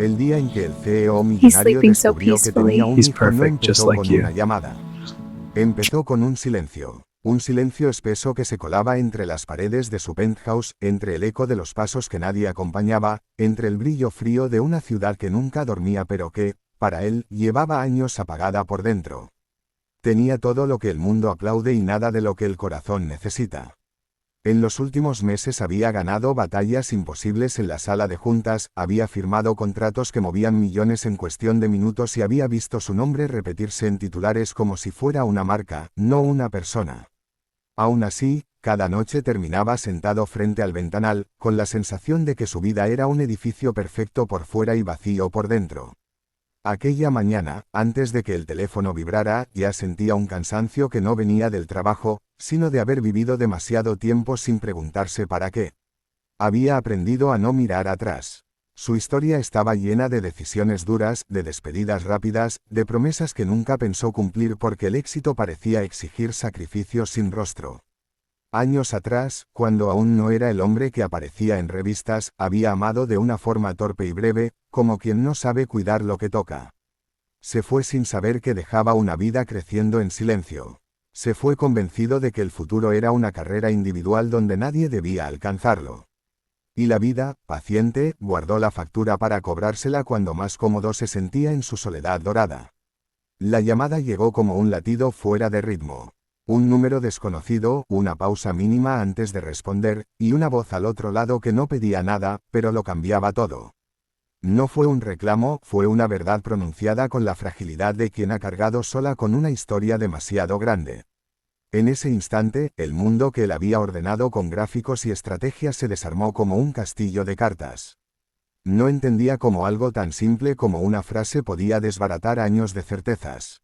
El día en que el CEO He's millonario sleeping so descubrió que tenía peacefully. un He's hijo no perfect, just empezó like con you. una llamada. Empezó con un silencio espeso que se colaba entre las paredes de su penthouse, entre el eco de los pasos que nadie acompañaba, entre el brillo frío de una ciudad que nunca dormía pero que, para él, llevaba años apagada por dentro. Tenía todo lo que el mundo aplaude y nada de lo que el corazón necesita. En los últimos meses había ganado batallas imposibles en la sala de juntas, había firmado contratos que movían millones en cuestión de minutos y había visto su nombre repetirse en titulares como si fuera una marca, no una persona. Aún así, cada noche terminaba sentado frente al ventanal, con la sensación de que su vida era un edificio perfecto por fuera y vacío por dentro. Aquella mañana, antes de que el teléfono vibrara, ya sentía un cansancio que no venía del trabajo, sino de haber vivido demasiado tiempo sin preguntarse para qué. Había aprendido a no mirar atrás. Su historia estaba llena de decisiones duras, de despedidas rápidas, de promesas que nunca pensó cumplir porque el éxito parecía exigir sacrificios sin rostro. Años atrás, cuando aún no era el hombre que aparecía en revistas, había amado de una forma torpe y breve, como quien no sabe cuidar lo que toca. Se fue sin saber que dejaba una vida creciendo en silencio. Se fue convencido de que el futuro era una carrera individual donde nadie debía alcanzarlo. Y la vida, paciente, guardó la factura para cobrársela cuando más cómodo se sentía en su soledad dorada. La llamada llegó como un latido fuera de ritmo. Un número desconocido, una pausa mínima antes de responder, y una voz al otro lado que no pedía nada, pero lo cambiaba todo. No fue un reclamo, fue una verdad pronunciada con la fragilidad de quien ha cargado sola con una historia demasiado grande. En ese instante, el mundo que él había ordenado con gráficos y estrategias se desarmó como un castillo de cartas. No entendía cómo algo tan simple como una frase podía desbaratar años de certezas.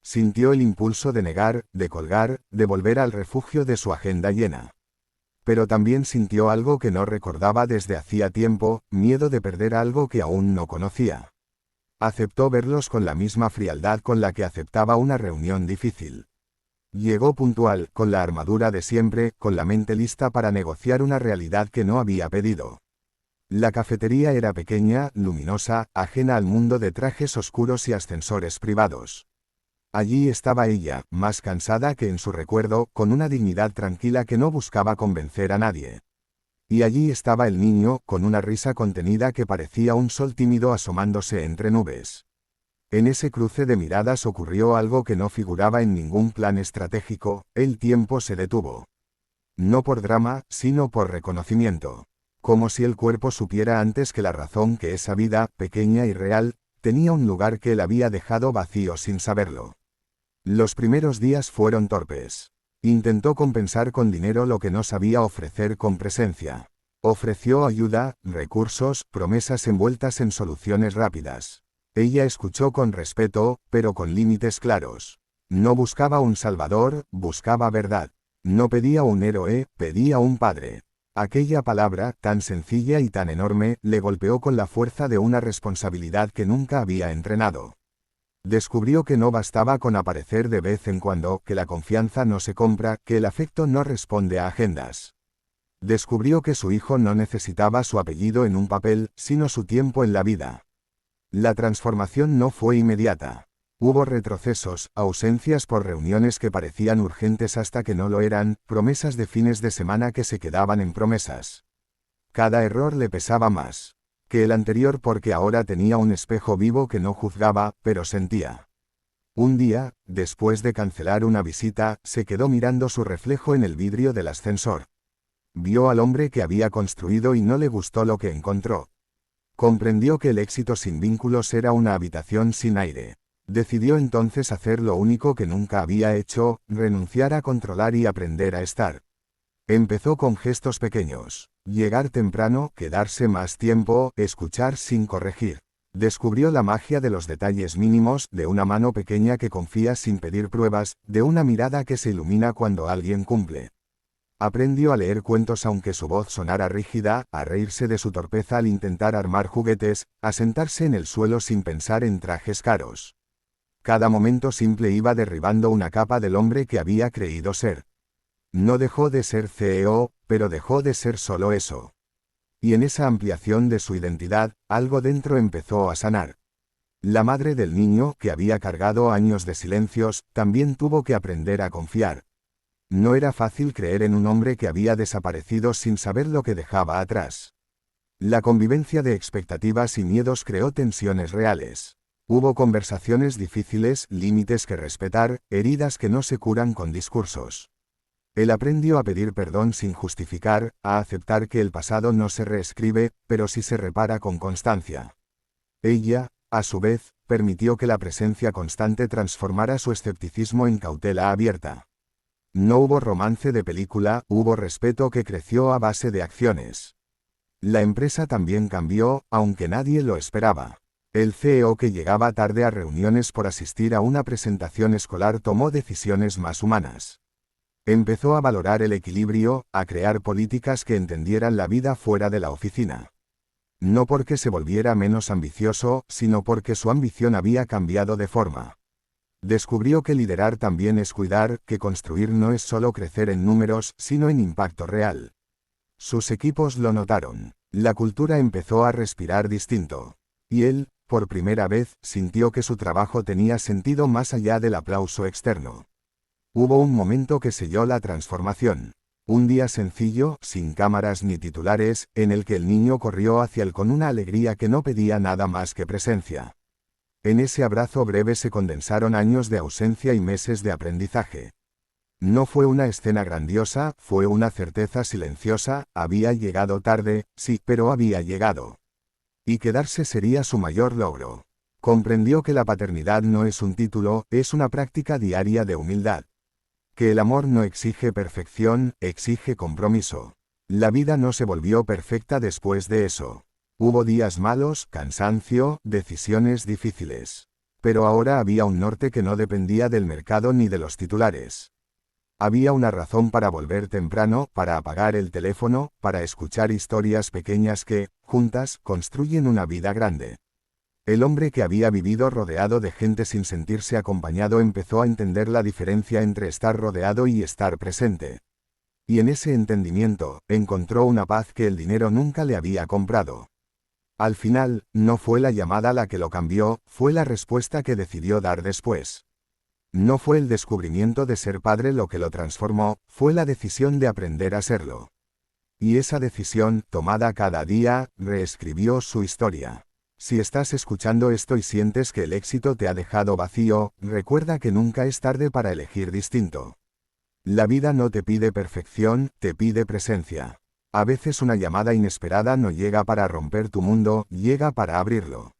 Sintió el impulso de negar, de colgar, de volver al refugio de su agenda llena. Pero también sintió algo que no recordaba desde hacía tiempo, miedo de perder algo que aún no conocía. Aceptó verlos con la misma frialdad con la que aceptaba una reunión difícil. Llegó puntual, con la armadura de siempre, con la mente lista para negociar una realidad que no había pedido. La cafetería era pequeña, luminosa, ajena al mundo de trajes oscuros y ascensores privados. Allí estaba ella, más cansada que en su recuerdo, con una dignidad tranquila que no buscaba convencer a nadie. Y allí estaba el niño, con una risa contenida que parecía un sol tímido asomándose entre nubes. En ese cruce de miradas ocurrió algo que no figuraba en ningún plan estratégico, el tiempo se detuvo. No por drama, sino por reconocimiento. Como si el cuerpo supiera antes que la razón que esa vida, pequeña y real, tenía un lugar que él había dejado vacío sin saberlo. Los primeros días fueron torpes. Intentó compensar con dinero lo que no sabía ofrecer con presencia. Ofreció ayuda, recursos, promesas envueltas en soluciones rápidas. Ella escuchó con respeto, pero con límites claros. No buscaba un salvador, buscaba verdad. No pedía un héroe, pedía un padre. Aquella palabra, tan sencilla y tan enorme, le golpeó con la fuerza de una responsabilidad que nunca había entrenado. Descubrió que no bastaba con aparecer de vez en cuando, que la confianza no se compra, que el afecto no responde a agendas. Descubrió que su hijo no necesitaba su apellido en un papel, sino su tiempo en la vida. La transformación no fue inmediata. Hubo retrocesos, ausencias por reuniones que parecían urgentes hasta que no lo eran, promesas de fines de semana que se quedaban en promesas. Cada error le pesaba más que el anterior porque ahora tenía un espejo vivo que no juzgaba, pero sentía. Un día, después de cancelar una visita, se quedó mirando su reflejo en el vidrio del ascensor. Vio al hombre que había construido y no le gustó lo que encontró. Comprendió que el éxito sin vínculos era una habitación sin aire. Decidió entonces hacer lo único que nunca había hecho, renunciar a controlar y aprender a estar. Empezó con gestos pequeños. Llegar temprano, quedarse más tiempo, escuchar sin corregir. Descubrió la magia de los detalles mínimos, de una mano pequeña que confía sin pedir pruebas, de una mirada que se ilumina cuando alguien cumple. Aprendió a leer cuentos aunque su voz sonara rígida, a reírse de su torpeza al intentar armar juguetes, a sentarse en el suelo sin pensar en trajes caros. Cada momento simple iba derribando una capa del hombre que había creído ser. No dejó de ser CEO, pero dejó de ser solo eso. Y en esa ampliación de su identidad, algo dentro empezó a sanar. La madre del niño, que había cargado años de silencios, también tuvo que aprender a confiar. No era fácil creer en un hombre que había desaparecido sin saber lo que dejaba atrás. La convivencia de expectativas y miedos creó tensiones reales. Hubo conversaciones difíciles, límites que respetar, heridas que no se curan con discursos. Él aprendió a pedir perdón sin justificar, a aceptar que el pasado no se reescribe, pero sí se repara con constancia. Ella, a su vez, permitió que la presencia constante transformara su escepticismo en cautela abierta. No hubo romance de película, hubo respeto que creció a base de acciones. La empresa también cambió, aunque nadie lo esperaba. El CEO que llegaba tarde a reuniones por asistir a una presentación escolar tomó decisiones más humanas. Empezó a valorar el equilibrio, a crear políticas que entendieran la vida fuera de la oficina. No porque se volviera menos ambicioso, sino porque su ambición había cambiado de forma. Descubrió que liderar también es cuidar, que construir no es solo crecer en números, sino en impacto real. Sus equipos lo notaron. La cultura empezó a respirar distinto. Y él, por primera vez, sintió que su trabajo tenía sentido más allá del aplauso externo. Hubo un momento que selló la transformación. Un día sencillo, sin cámaras ni titulares, en el que el niño corrió hacia él con una alegría que no pedía nada más que presencia. En ese abrazo breve se condensaron años de ausencia y meses de aprendizaje. No fue una escena grandiosa, fue una certeza silenciosa, había llegado tarde, sí, pero había llegado. Y quedarse sería su mayor logro. Comprendió que la paternidad no es un título, es una práctica diaria de humildad. Que el amor no exige perfección, exige compromiso. La vida no se volvió perfecta después de eso. Hubo días malos, cansancio, decisiones difíciles. Pero ahora había un norte que no dependía del mercado ni de los titulares. Había una razón para volver temprano, para apagar el teléfono, para escuchar historias pequeñas que, juntas, construyen una vida grande. El hombre que había vivido rodeado de gente sin sentirse acompañado empezó a entender la diferencia entre estar rodeado y estar presente. Y en ese entendimiento, encontró una paz que el dinero nunca le había comprado. Al final, no fue la llamada la que lo cambió, fue la respuesta que decidió dar después. No fue el descubrimiento de ser padre lo que lo transformó, fue la decisión de aprender a serlo. Y esa decisión, tomada cada día, reescribió su historia. Si estás escuchando esto y sientes que el éxito te ha dejado vacío, recuerda que nunca es tarde para elegir distinto. La vida no te pide perfección, te pide presencia. A veces una llamada inesperada no llega para romper tu mundo, llega para abrirlo.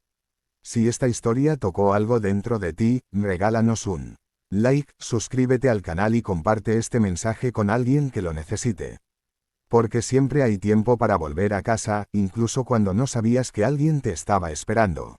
Si esta historia tocó algo dentro de ti, regálanos un like, suscríbete al canal y comparte este mensaje con alguien que lo necesite. Porque siempre hay tiempo para volver a casa, incluso cuando no sabías que alguien te estaba esperando.